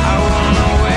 I wanna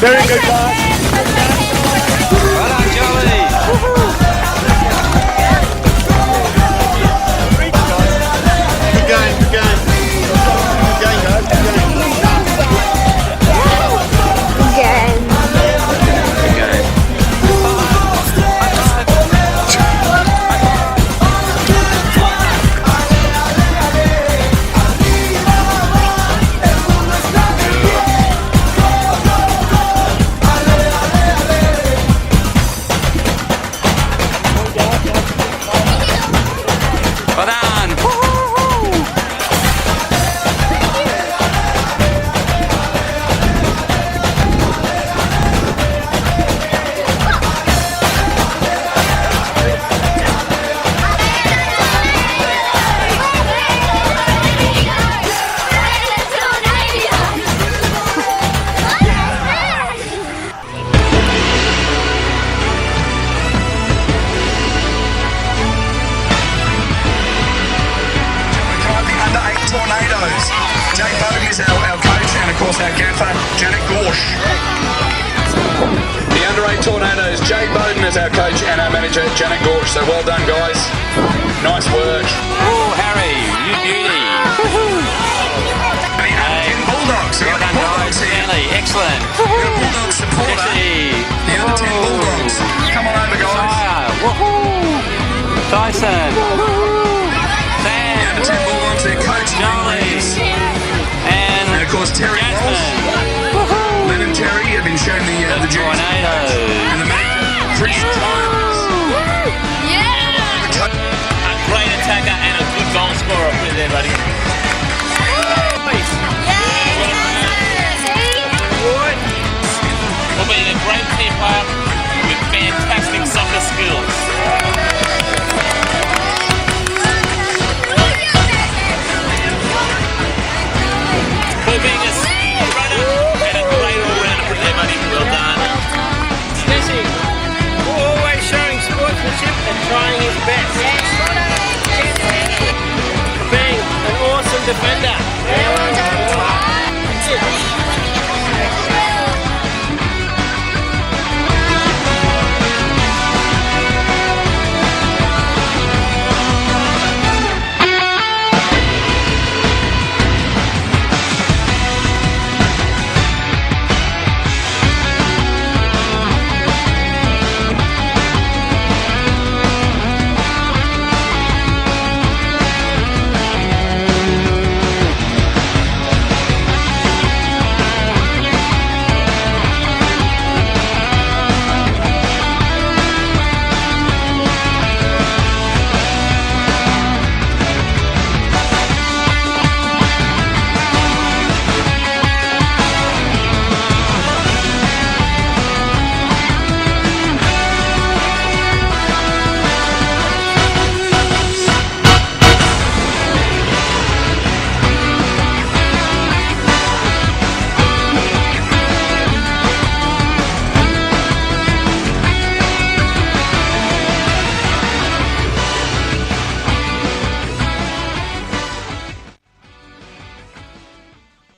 Very good, guys. Well done, Charlie. Good game, good game. Good game, guys, good game. Well done. Tornadoes. Jay Bowden is our coach and of course our gaffer, Janet Gorsh. The under-8 Tornadoes, Jay Bowden is our coach and our manager, Janet Gorsh. So well done, guys. Nice work. Oh, Harry, you beauty. The under-10 Bulldogs. Well done, guys. Stanley, excellent. Bulldogs supporter. Jesse. The under-10 Bulldogs. Come on over, guys. Sire. Woohoo. Tyson. Sam. The under-10 Bulldogs, their coach, Jolly. and of course Terry Ross. Jasmine. Len and Terry have been shown the juniors. Tornadoes. And the manager, Chris Jones. A great attacker and a good goal scorer. Put it there, buddy. Will be a great team player with fantastic soccer skills. For being a speed runner and a great all-rounder. Put it there, buddy. Well done. Jesse, always showing sportsmanship and trying his best. Being an awesome defender.